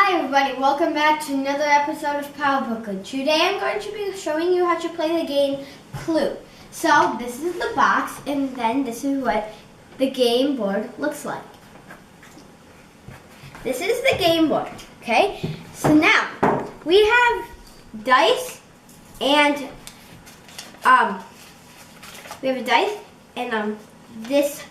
Hi everybody, welcome back to another episode of Brooklyn. Today I'm going to be showing you how to play the game Clue. So this is the box, and then this is what the game board looks like. This is the game board, okay? So now we have dice and this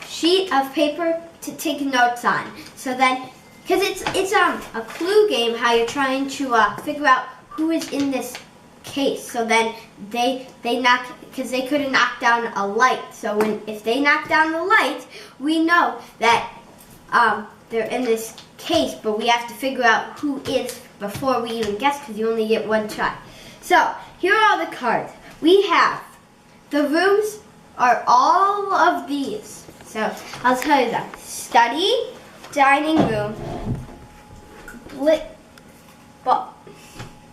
sheet of paper to take notes on. So then, because it's a clue game, how you're trying to figure out who is in this case. So then they knock, because they could have knocked down a light. So if they knock down the light, we know that they're in this case, but we have to figure out who is before we even guess, because you only get one try. So here are all the cards. We have the rooms are all of these. So I'll tell you them. Study, dining room,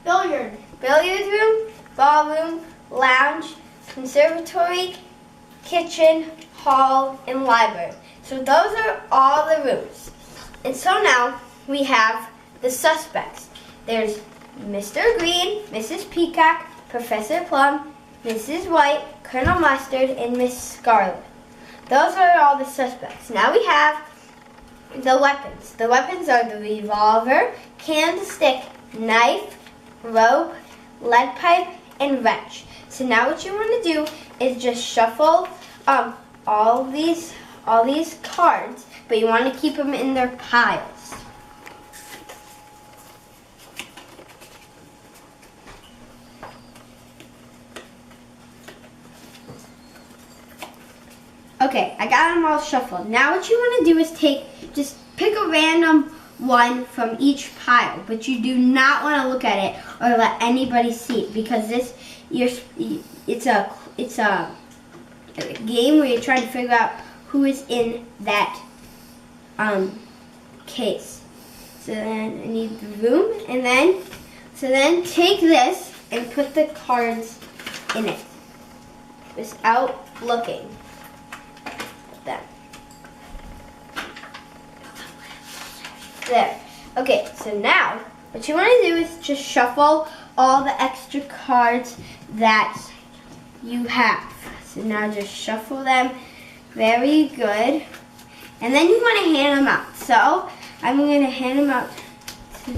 billiard room, ballroom, lounge, conservatory, kitchen, hall, and library. So those are all the rooms. And so now we have the suspects. There's Mr. Green, Mrs. Peacock, Professor Plum, Mrs. White, Colonel Mustard, and Miss Scarlet. Those are all the suspects. Now we have the weapons. The weapons are the revolver, candlestick, knife, rope, lead pipe, and wrench. So now what you want to do is just shuffle all these cards, but you want to keep them in their piles. Okay, I got them all shuffled. Now what you want to do is just pick a random one from each pile, but you do not want to look at it or let anybody see it, because it's a game where you're trying to figure out who is in that case. So then I need the room, and then take this and put the cards in it without looking. There. Okay, so now what you want to do is just shuffle all the extra cards that you have. So now just shuffle them very good. And then you want to hand them out. So I'm going to hand them out to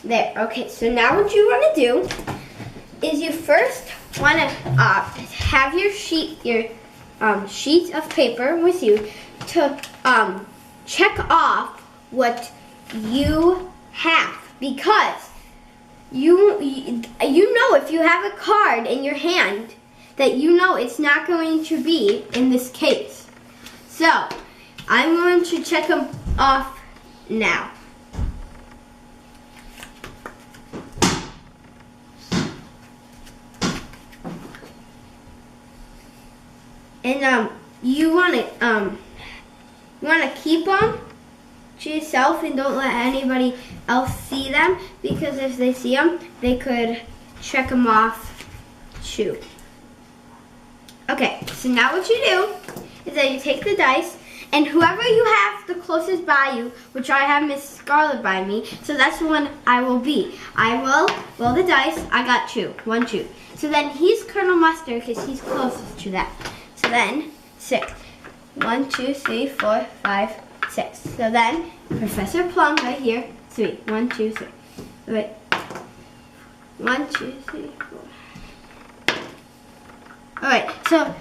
there. Okay, so now what you want to do is you first want to have your sheet of paper with you to check off what you have, because you know if you have a card in your hand that you know it's not going to be in this case. So I'm going to check them off now. And you want to keep them to yourself and don't let anybody else see them, because if they see them, they could check them off too. Okay, so now what you do is that you take the dice, and whoever you have the closest by you, which I have Miss Scarlet by me, so that's the one I will be. I will roll the dice. I got 2. 1, 2. So then he's Colonel Mustard because he's closest to that. So then 6. 1, 2, 3, 4, 5, 6. So then Professor Plum right here. 3. 1, 2, 3. Wait. 1, 2, 3, 4. Alright, so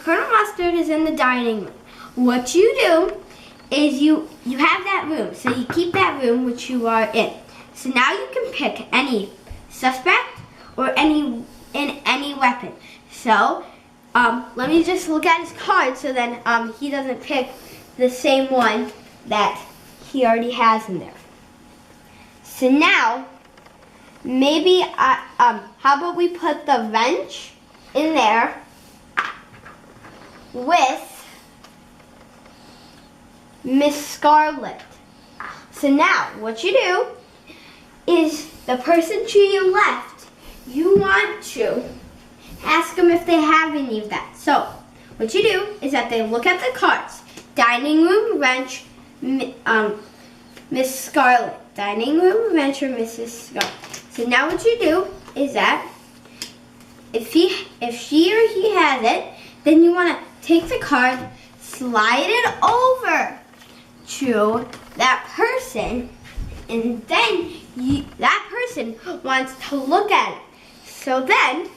Colonel Mustard is in the dining room. What you do is you have that room. So you keep that room which you are in. So now you can pick any suspect or any weapon. So let me just look at his card, so then he doesn't pick the same one that he already has in there. So now, maybe, how about we put the wrench in there with Miss Scarlet. So now, what you do is the person to your left, you want to ask them if they have any of that. So what you do is that they look at the cards. Dining room, wrench, Miss Scarlet. Dining room, wrench, or Mrs. Scarlet. So now what you do is that if she or he has it, then you want to take the card, slide it over to that person, and then that person wants to look at it. So then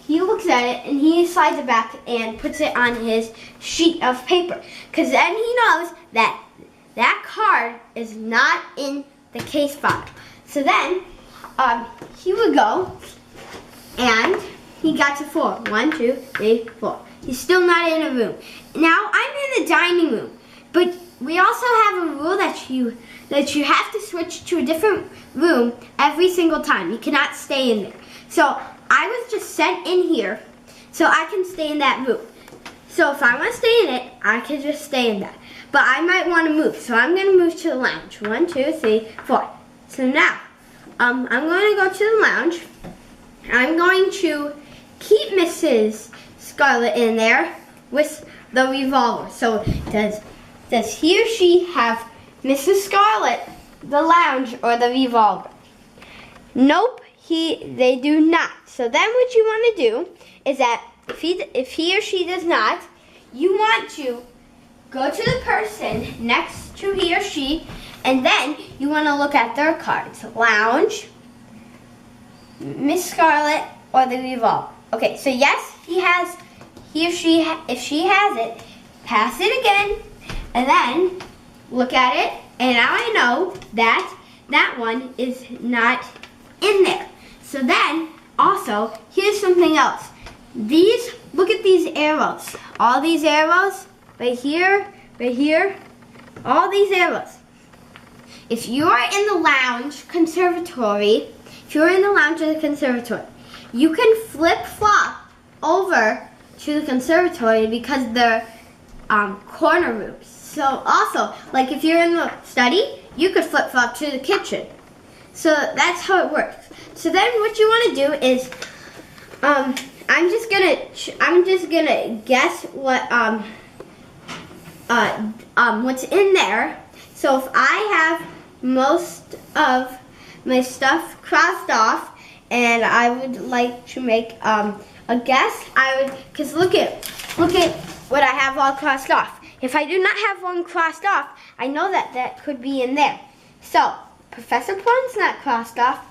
he looks at it and he slides it back and puts it on his sheet of paper, because then he knows that that card is not in the case file. So then he would go and he got to 4. 1, 2, 3, 4. He's still not in a room. Now I'm in the dining room, but we also have a rule that you have to switch to a different room every single time. You cannot stay in there. So I was just sent in here, so I can stay in that room. So if I want to stay in it, I can just stay in that. But I might want to move, so I'm going to move to the lounge. 1, 2, 3, 4. So now, I'm going to go to the lounge. I'm going to keep Mrs. Scarlet in there with the revolver. So does he or she have Mrs. Scarlet, the lounge, or the revolver? Nope, they do not. So then what you want to do is that if he or she does not, you want to go to the person next to he or she, and then you want to look at their cards. Lounge, Miss Scarlet, or the revolver. Okay, so yes, if she has it, pass it again, and then look at it, and now I know that that one is not in there. So then, also, here's something else. Look at these arrows. All these arrows, right here, all these arrows. If you are in the lounge conservatory, you can flip-flop over to the conservatory because they're corner rooms. So also, like if you're in the study, you could flip-flop to the kitchen. So that's how it works. So then what you want to do is, I'm just gonna guess what's in there. So if I have most of my stuff crossed off, and I would like to make a guess, because look at what I have all crossed off. If I do not have one crossed off, I know that could be in there. So Professor Plum's not crossed off,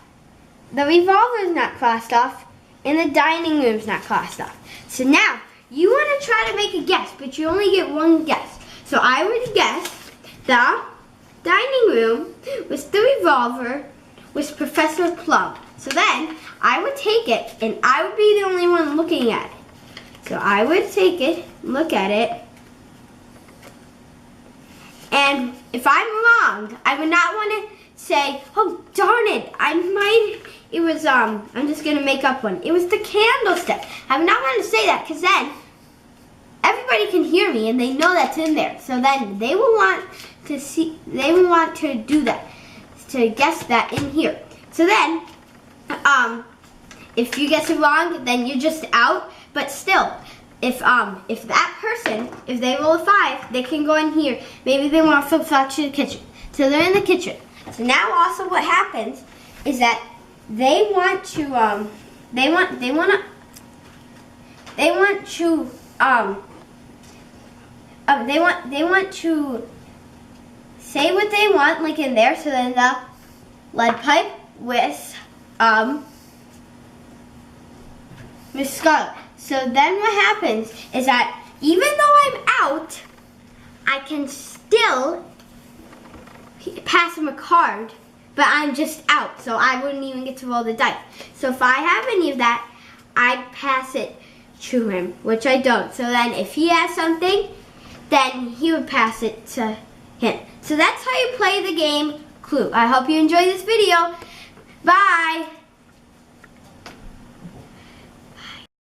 the revolver's not crossed off, and the dining room's not crossed off. So now you want to try to make a guess, but you only get one guess. So I would guess the dining room with the revolver was Professor Plum. So then I would take it, and I would be the only one looking at it. So I would take it, look at it, and if I'm wrong, I would not want to say, oh darn it, I'm just gonna make up one. It was the candlestick. I would not want to say that, because then everybody can hear me and they know that's in there. So then they will want to do that, to guess that in here. So then, if you guess it wrong, then you're just out. But still, if that person, if they roll a 5, they can go in here. Maybe they want to flip-flop to the kitchen. So they're in the kitchen. So now also what happens is that they want to say what they want, like in there. So then the lead pipe with Miss Scarlet. So then what happens is that even though I'm out, I can still pass him a card, but I'm just out, so I wouldn't even get to roll the dice. So if I have any of that, I'd pass it to him, which I don't. So then if he has something, then he would pass it to him. So that's how you play the game Clue. I hope you enjoyed this video. Bye!